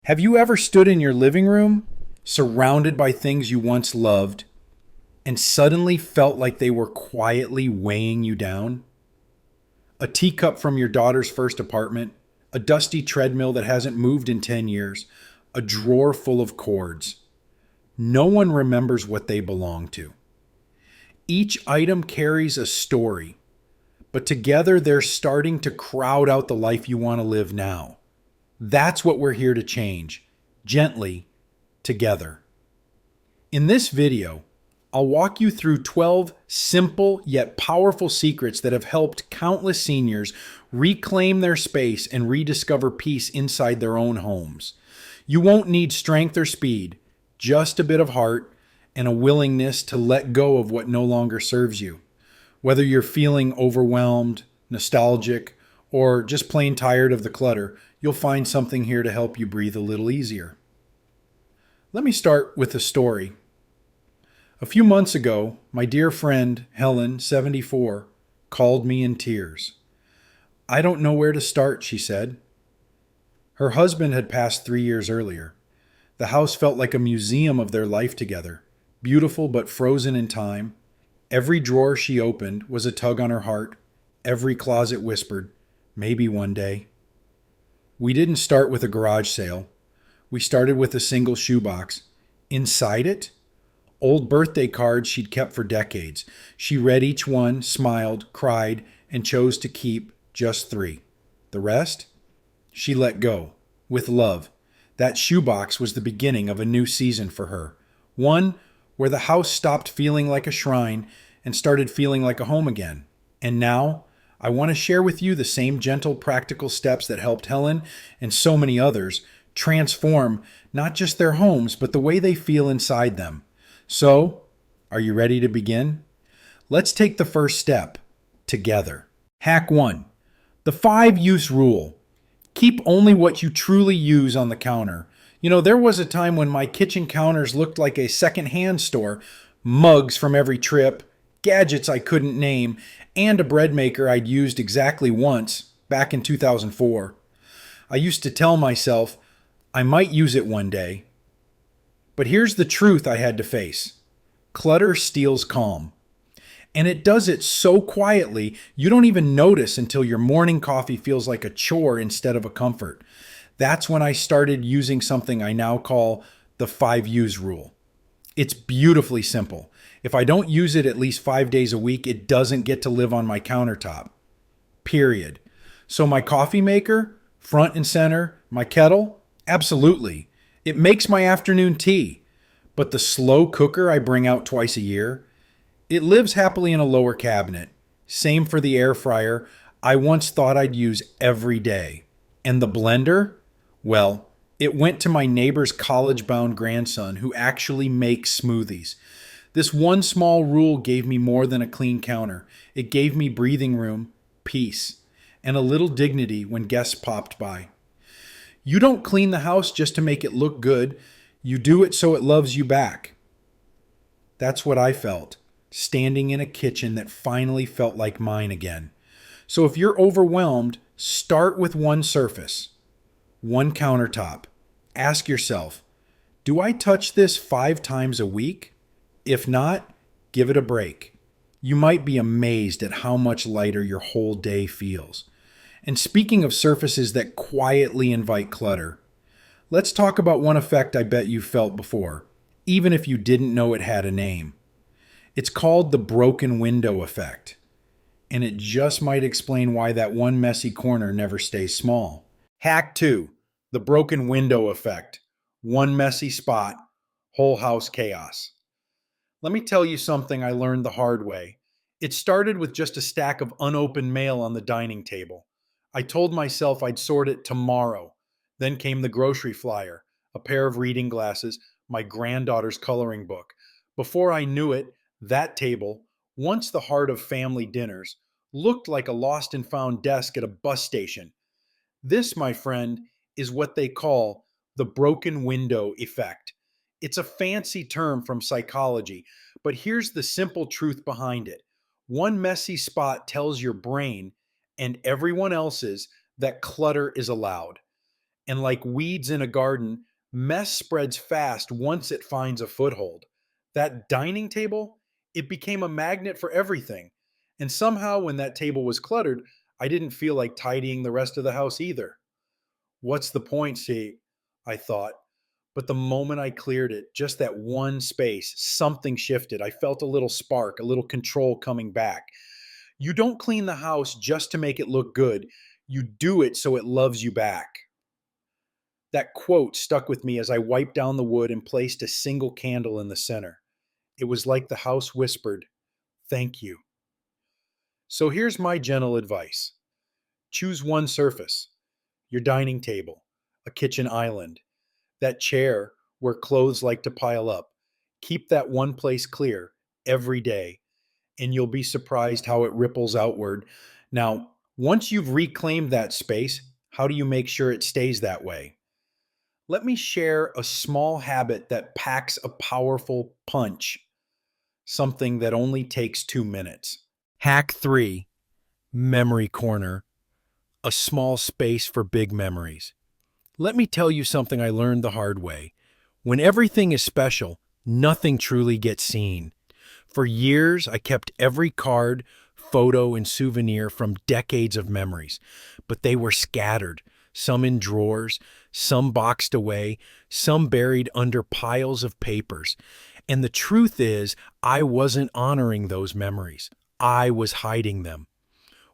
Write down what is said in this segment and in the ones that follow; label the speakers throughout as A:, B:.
A: Have you ever stood in your living room, surrounded by things you once loved, and suddenly felt like they were quietly weighing you down? A teacup from your daughter's first apartment, a dusty treadmill that hasn't moved in 10 years, a drawer full of cords. No one remembers what they belong to. Each item carries a story, but together they're starting to crowd out the life you want to live now. That's what we're here to change, gently, together. In this video, I'll walk you through 12 simple yet powerful secrets that have helped countless seniors reclaim their space and rediscover peace inside their own homes. You won't need strength or speed, just a bit of heart and a willingness to let go of what no longer serves you. Whether you're feeling overwhelmed, nostalgic, or just plain tired of the clutter, you'll find something here to help you breathe a little easier. Let me start with a story. A few months ago, my dear friend Helen, 74, called me in tears. "I don't know where to start," she said. Her husband had passed 3 years earlier. The house felt like a museum of their life together, beautiful but frozen in time. Every drawer she opened was a tug on her heart. Every closet whispered, "Maybe one day." We didn't start with a garage sale. We started with a single shoebox. Inside it, old birthday cards she'd kept for decades. She read each one, smiled, cried, and chose to keep just 3. The rest, she let go, with love. That shoebox was the beginning of a new season for her. One where the house stopped feeling like a shrine and started feeling like a home again. And now, I want to share with you the same gentle, practical steps that helped Helen and so many others transform not just their homes, but the way they feel inside them. So, are you ready to begin? Let's take the first step together. Hack 1. The 5-use rule. Keep only what you truly use on the counter. There was a time when my kitchen counters looked like a second-hand store. Mugs from every trip, gadgets I couldn't name, and a bread maker I'd used exactly once back in 2004. I used to tell myself I might use it one day. But here's the truth I had to face. Clutter steals calm. And it does it so quietly, you don't even notice until your morning coffee feels like a chore instead of a comfort. That's when I started using something I now call the 5-use rule. It's beautifully simple. If I don't use it at least 5 days a week, it doesn't get to live on my countertop. Period. So my coffee maker, front and center, my kettle, absolutely. It makes my afternoon tea. But the slow cooker I bring out twice a year, it lives happily in a lower cabinet. Same for the air fryer I once thought I'd use every day. And the blender? Well, it went to my neighbor's college-bound grandson who actually makes smoothies. This one small rule gave me more than a clean counter. It gave me breathing room, peace, and a little dignity when guests popped by. You don't clean the house just to make it look good. You do it so it loves you back. That's what I felt, standing in a kitchen that finally felt like mine again. So if you're overwhelmed, start with one surface, one countertop. Ask yourself, do I touch this 5 times a week? If not, give it a break. You might be amazed at how much lighter your whole day feels. And speaking of surfaces that quietly invite clutter, let's talk about one effect I bet you've felt before, even if you didn't know it had a name. It's called the broken window effect. And it just might explain why that one messy corner never stays small. Hack 2, the broken window effect. One messy spot, whole house chaos. Let me tell you something I learned the hard way. It started with just a stack of unopened mail on the dining table. I told myself I'd sort it tomorrow. Then came the grocery flyer, a pair of reading glasses, my granddaughter's coloring book. Before I knew it, that table, once the heart of family dinners, looked like a lost and found desk at a bus station. This, my friend, is what they call the broken window effect. It's a fancy term from psychology, but here's the simple truth behind it. One messy spot tells your brain and everyone else's that clutter is allowed. And like weeds in a garden, mess spreads fast once it finds a foothold. That dining table, it became a magnet for everything. And somehow, when that table was cluttered, I didn't feel like tidying the rest of the house either. What's the point, see? I thought. But the moment I cleared it, just that one space, something shifted. I felt a little spark, a little control coming back. You don't clean the house just to make it look good. You do it so it loves you back. That quote stuck with me as I wiped down the wood and placed a single candle in the center. It was like the house whispered, "Thank you." So here's my gentle advice: choose one surface, your dining table, a kitchen island, that chair where clothes like to pile up. Keep that one place clear every day, and you'll be surprised how it ripples outward. Now, once you've reclaimed that space, how do you make sure it stays that way? Let me share a small habit that packs a powerful punch, something that only takes 2 minutes. Hack 3: Memory Corner, a small space for big memories. Let me tell you something I learned the hard way. When everything is special, nothing truly gets seen. For years, I kept every card, photo, and souvenir from decades of memories, but they were scattered, some in drawers, some boxed away, some buried under piles of papers. And the truth is, I wasn't honoring those memories. I was hiding them.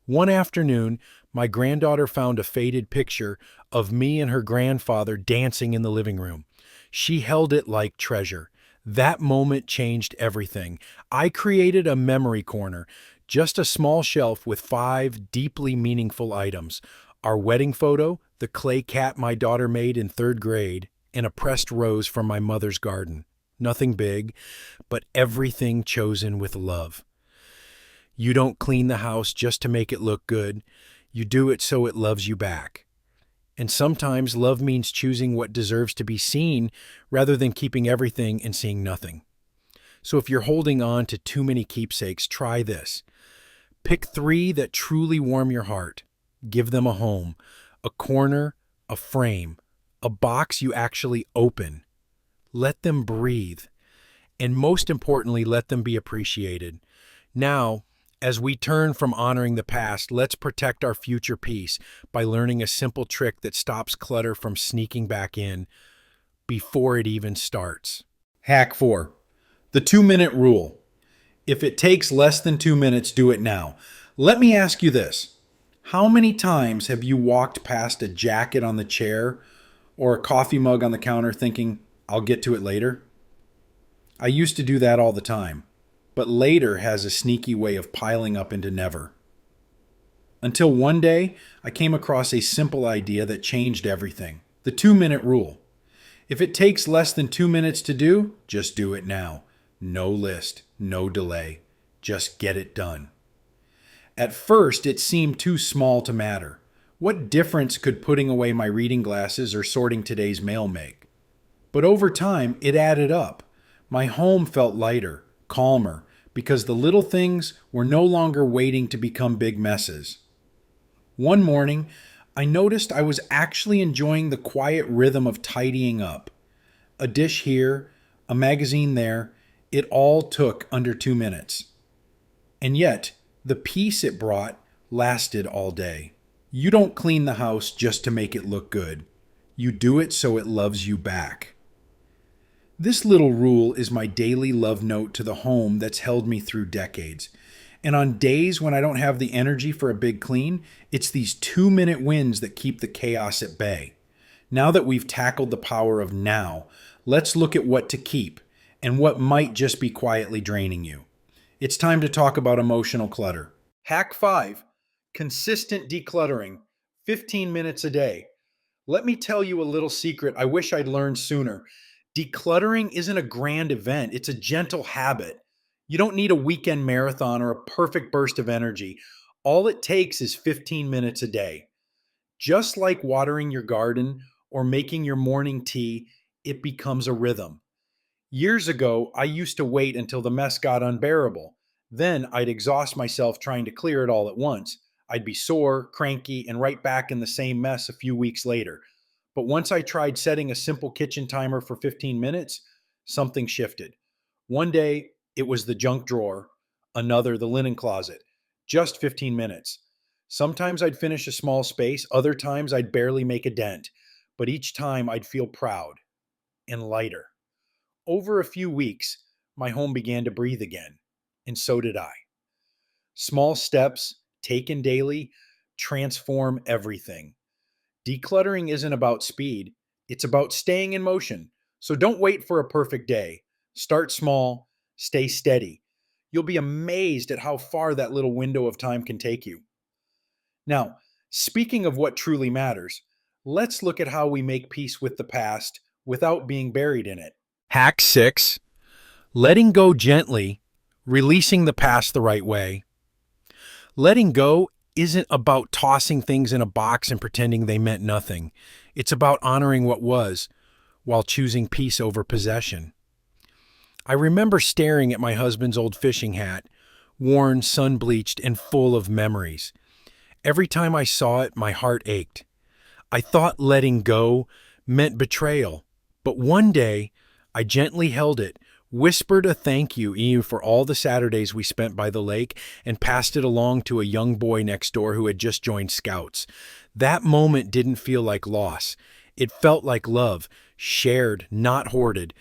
A: One afternoon, my granddaughter found a faded picture of me and her grandfather dancing in the living room. She held it like treasure. That moment changed everything. I created a memory corner, just a small shelf with 5 deeply meaningful items: our wedding photo, the clay cat my daughter made in 3rd grade, and a pressed rose from my mother's garden. Nothing big, but everything chosen with love. You don't clean the house just to make it look good. You do it so it loves you back. And sometimes love means choosing what deserves to be seen rather than keeping everything and seeing nothing. So if you're holding on to too many keepsakes, try this. Pick 3 that truly warm your heart. Give them a home, a corner, a frame, a box you actually open. Let them breathe. And most importantly, let them be appreciated. Now, as we turn from honoring the past, let's protect our future peace by learning a simple trick that stops clutter from sneaking back in before it even starts. Hack 4: the 2-minute rule. If it takes less than 2 minutes, do it now. Let me ask you this. How many times have you walked past a jacket on the chair or a coffee mug on the counter thinking, "I'll get to it later"? I used to do that all the time, but later has a sneaky way of piling up into never. Until one day, I came across a simple idea that changed everything: the 2-minute rule. If it takes less than 2 minutes to do, just do it now. No list, no delay. Just get it done. At first, it seemed too small to matter. What difference could putting away my reading glasses or sorting today's mail make? But over time, it added up. My home felt lighter, calmer, because the little things were no longer waiting to become big messes. One morning, I noticed I was actually enjoying the quiet rhythm of tidying up. A dish here, a magazine there, it all took under 2 minutes. And yet, the peace it brought lasted all day. You don't clean the house just to make it look good. You do it so it loves you back. This little rule is my daily love note to the home that's held me through decades. And on days when I don't have the energy for a big clean, it's these 2-minute wins that keep the chaos at bay. Now that we've tackled the power of now, let's look at what to keep and what might just be quietly draining you. It's time to talk about emotional clutter. Hack 5: consistent decluttering, 15 minutes a day. Let me tell you a little secret I wish I'd learned sooner. Decluttering isn't a grand event, it's a gentle habit. You don't need a weekend marathon or a perfect burst of energy. All it takes is 15 minutes a day. Just like watering your garden or making your morning tea, it becomes a rhythm. Years ago, I used to wait until the mess got unbearable. Then I'd exhaust myself trying to clear it all at once. I'd be sore, cranky, and right back in the same mess a few weeks later. But once I tried setting a simple kitchen timer for 15 minutes, something shifted. One day, it was the junk drawer, another, the linen closet. Just 15 minutes. Sometimes I'd finish a small space, other times I'd barely make a dent, but each time I'd feel proud and lighter. Over a few weeks, my home began to breathe again, and so did I. Small steps, taken daily, transform everything. Decluttering isn't about speed, it's about staying in motion. So don't wait for a perfect day. Start small, stay steady. You'll be amazed at how far that little window of time can take you. Now, speaking of what truly matters, let's look at how we make peace with the past without being buried in it. Hack 6: letting go gently, releasing the past the right way. Letting go isn't about tossing things in a box and pretending they meant nothing. It's about honoring what was while choosing peace over possession. I remember staring at my husband's old fishing hat, worn, sun-bleached, and full of memories. Every time I saw it, my heart ached. I thought letting go meant betrayal, but one day I gently held it, whispered a thank you for all the Saturdays we spent by the lake, and passed it along to a young boy next door who had just joined Scouts. That moment didn't feel like loss. It felt like love, shared, not hoarded.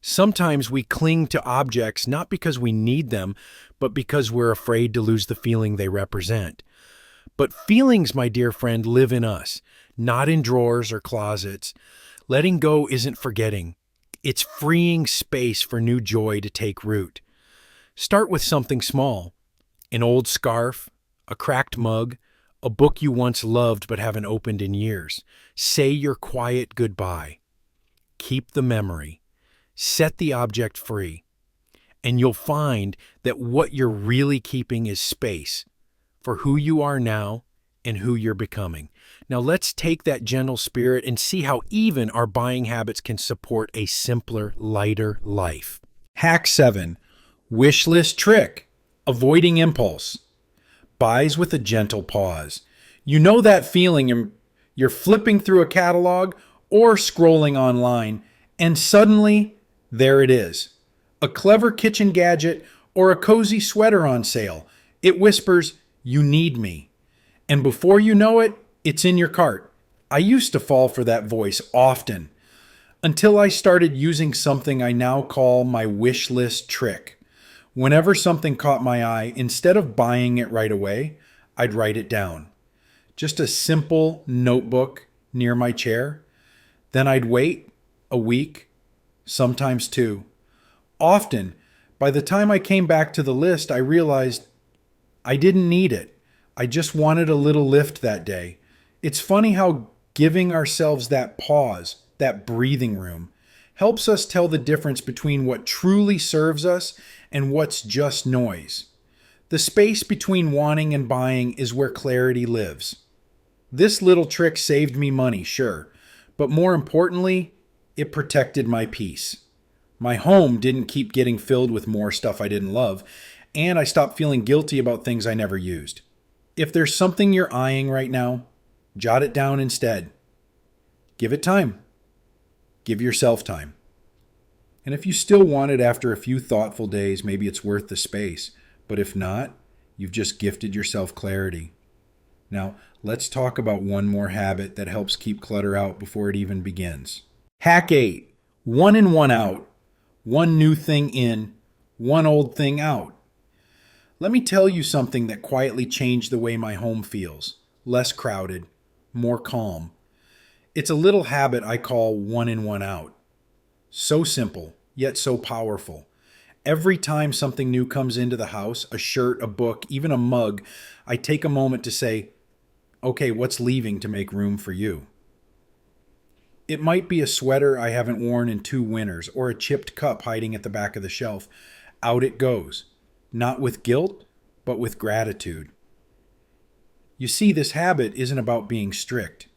A: Sometimes we cling to objects not because we need them, but because we're afraid to lose the feeling they represent. But feelings, my dear friend, live in us, not in drawers or closets. Letting go isn't forgetting. It's freeing space for new joy to take root. Start with something small: an old scarf, a cracked mug, a book you once loved but haven't opened in years. Say your quiet goodbye. Keep the memory. Set the object free. And you'll find that what you're really keeping is space for who you are now and who you're becoming. Now let's take that gentle spirit and see how even our buying habits can support a simpler, lighter life. Hack 7: wish list trick: avoiding impulse. Buys with a gentle pause. You know that feeling you're flipping through a catalog or scrolling online, and suddenly there it is. A clever kitchen gadget or a cozy sweater on sale. It whispers, "You need me." And before you know it, it's in your cart. I used to fall for that voice often until I started using something I now call my wish list trick. Whenever something caught my eye, instead of buying it right away, I'd write it down. Just a simple notebook near my chair. Then I'd wait a week, sometimes two. Often, by the time I came back to the list, I realized I didn't need it. I just wanted a little lift that day. It's funny how giving ourselves that pause, that breathing room, helps us tell the difference between what truly serves us and what's just noise. The space between wanting and buying is where clarity lives. This little trick saved me money, sure, but more importantly, it protected my peace. My home didn't keep getting filled with more stuff I didn't love, and I stopped feeling guilty about things I never used. If there's something you're eyeing right now, jot it down instead. Give it time. Give yourself time. And if you still want it after a few thoughtful days, maybe it's worth the space. But if not, you've just gifted yourself clarity. Now, let's talk about one more habit that helps keep clutter out before it even begins. Hack 8: one in, one out. One new thing in, one old thing out. Let me tell you something that quietly changed the way my home feels. Less crowded, more calm. It's a little habit I call one in, one out. So simple, yet so powerful. Every time something new comes into the house, a shirt, a book, even a mug, I take a moment to say, okay, what's leaving to make room for you? It might be a sweater I haven't worn in 2 winters, or a chipped cup hiding at the back of the shelf. Out it goes. Not with guilt, but with gratitude. You see, this habit isn't about being strict.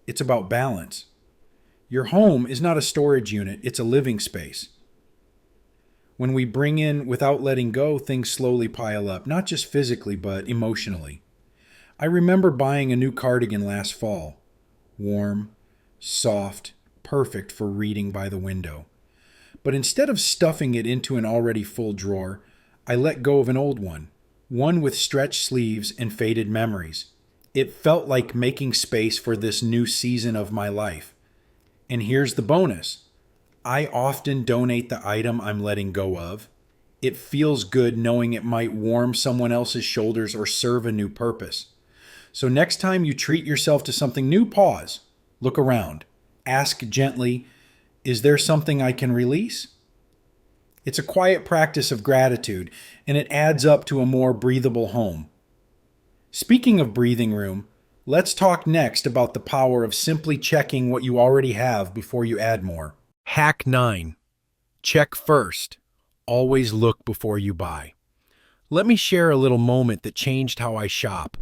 A: It's about balance. Your home is not a storage unit, it's a living space. When we bring in without letting go, things slowly pile up, not just physically, but emotionally. I remember buying a new cardigan last fall. Warm, soft, perfect for reading by the window. But instead of stuffing it into an already full drawer, I let go of an old one with stretched sleeves and faded memories. It felt like making space for this new season of my life. And here's the bonus. I often donate the item I'm letting go of. It feels good knowing it might warm someone else's shoulders or serve a new purpose. So next time you treat yourself to something new, pause, look around, ask gently, is there something I can release? It's a quiet practice of gratitude, and it adds up to a more breathable home. Speaking of breathing room, let's talk next about the power of simply checking what you already have before you add more. Hack 9. Check first. Always look before you buy. Let me share a little moment that changed how I shop.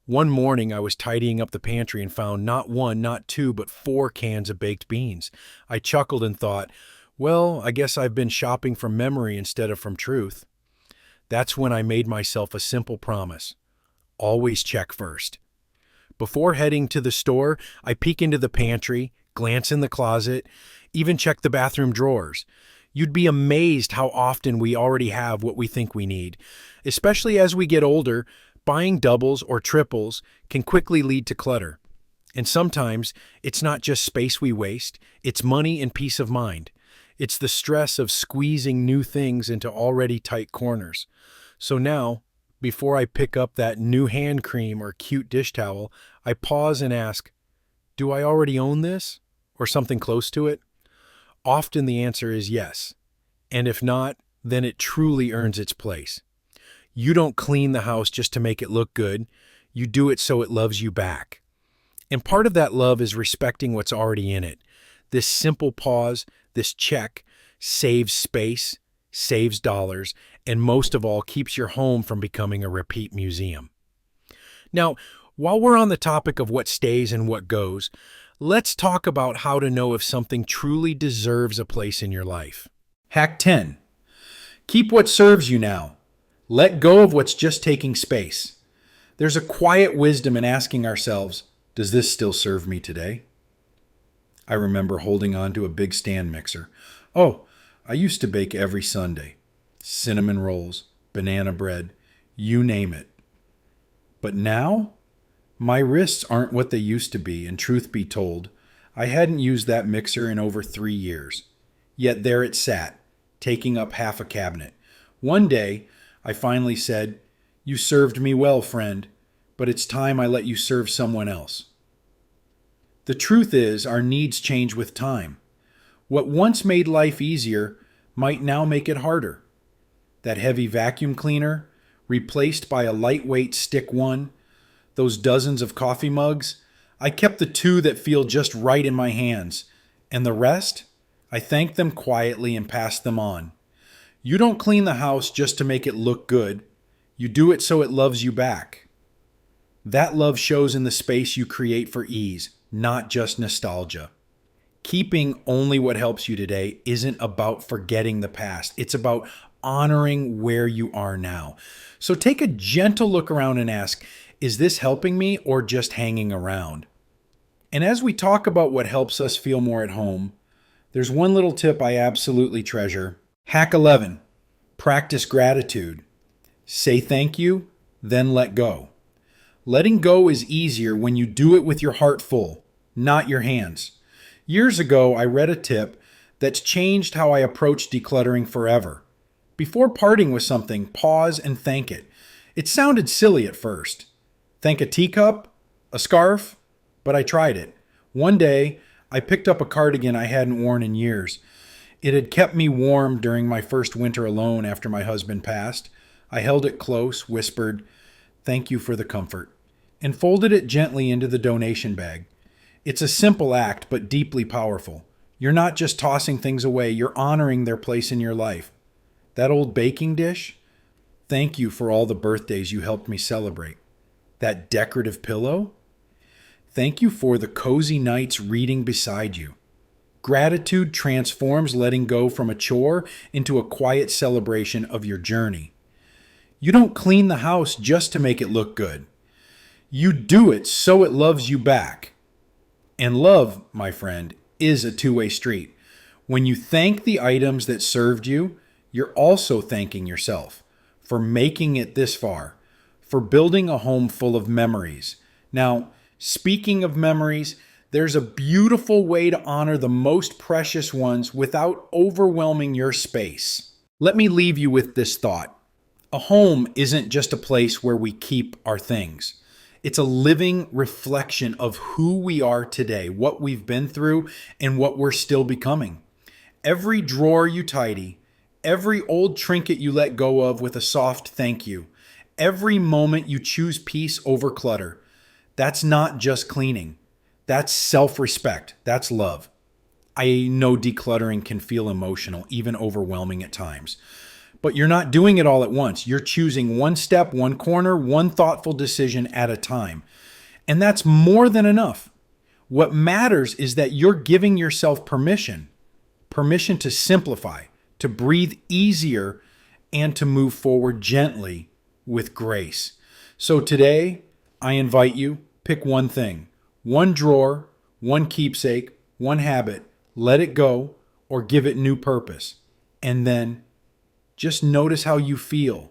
A: One morning I was tidying up the pantry and found not one, not two, but 4 cans of baked beans. I chuckled and thought, well, I guess I've been shopping from memory instead of from truth. That's when I made myself a simple promise. Always check first. Before heading to the store, I peek into the pantry, glance in the closet, even check the bathroom drawers. You'd be amazed how often we already have what we think we need. Especially as we get older, buying doubles or triples can quickly lead to clutter. And sometimes it's not just space we waste, it's money and peace of mind. It's the stress of squeezing new things into already tight corners. So now, before I pick up that new hand cream or cute dish towel, I pause and ask, do I already own this? Or something close to it? Often the answer is yes. And if not, then it truly earns its place. You don't clean the house just to make it look good. You do it so it loves you back. And part of that love is respecting what's already in it. This simple pause, this check, saves space, saves dollars, and most of all, keeps your home from becoming a repeat museum. Now, while we're on the topic of what stays and what goes, let's talk about how to know if something truly deserves a place in your life. Hack 10. Keep what serves you now. Let go of what's just taking space. There's a quiet wisdom in asking ourselves, does this still serve me today? I remember holding on to a big stand mixer. Oh, I used to bake every Sunday. Cinnamon rolls, banana bread, you name it. But now, my wrists aren't what they used to be, and truth be told, I hadn't used that mixer in over 3 years. Yet there it sat, taking up half a cabinet. One day, I finally said, you served me well, friend, but it's time I let you serve someone else. The truth is, our needs change with time. What once made life easier might now make it harder. That heavy vacuum cleaner, replaced by a lightweight stick one, those dozens of coffee mugs, I kept the 2 that feel just right in my hands, and the rest, I thank them quietly and pass them on. You don't clean the house just to make it look good. You do it so it loves you back. That love shows in the space you create for ease, not just nostalgia. Keeping only what helps you today isn't about forgetting the past. It's about honoring where you are now. So take a gentle look around and ask, is this helping me or just hanging around? And as we talk about what helps us feel more at home, there's one little tip I absolutely treasure. Hack 11. Practice gratitude. Say thank you, then let go. Letting go is easier when you do it with your heart full, not your hands. Years ago, I read a tip that's changed how I approach decluttering forever. Before parting with something, pause and thank it. It sounded silly at first. Thank a teacup, a scarf, but I tried it. One day, I picked up a cardigan I hadn't worn in years. It had kept me warm during my first winter alone after my husband passed. I held it close, whispered, "Thank you for the comfort," and folded it gently into the donation bag. It's a simple act, but deeply powerful. You're not just tossing things away, you're honoring their place in your life. That old baking dish? Thank you for all the birthdays you helped me celebrate. That decorative pillow? Thank you for the cozy nights reading beside you. Gratitude transforms letting go from a chore into a quiet celebration of your journey. You don't clean the house just to make it look good. You do it so it loves you back. And love, my friend, is a two-way street. When you thank the items that served you, you're also thanking yourself for making it this far, for building a home full of memories. Now, speaking of memories, there's a beautiful way to honor the most precious ones without overwhelming your space. Let me leave you with this thought. A home isn't just a place where we keep our things. It's a living reflection of who we are today, what we've been through, and what we're still becoming. Every drawer you tidy, every old trinket you let go of with a soft thank you, every moment you choose peace over clutter, that's not just cleaning. That's self-respect. That's love. I know decluttering can feel emotional, even overwhelming at times. But you're not doing it all at once. You're choosing one step, one corner, one thoughtful decision at a time. And that's more than enough. What matters is that you're giving yourself permission to simplify, to breathe easier, and to move forward gently with grace. So today, I invite you, pick one thing, one drawer, one keepsake, one habit, let it go, or give it new purpose. And then just notice how you feel.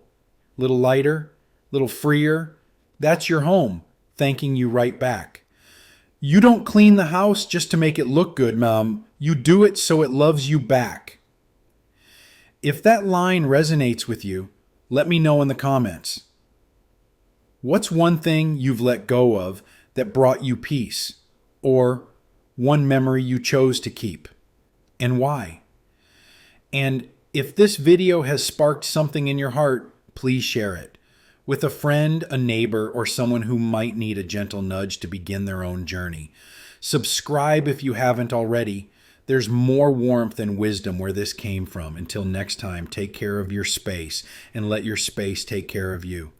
A: Little lighter, little freer. That's your home, thanking you right back. You don't clean the house just to make it look good, Mom. You do it so it loves you back. If that line resonates with you, let me know in the comments. What's one thing you've let go of that brought you peace? Or one memory you chose to keep? And why? And if this video has sparked something in your heart, please share it with a friend, a neighbor, or someone who might need a gentle nudge to begin their own journey. Subscribe if you haven't already. There's more warmth and wisdom where this came from. Until next time, take care of your space and let your space take care of you.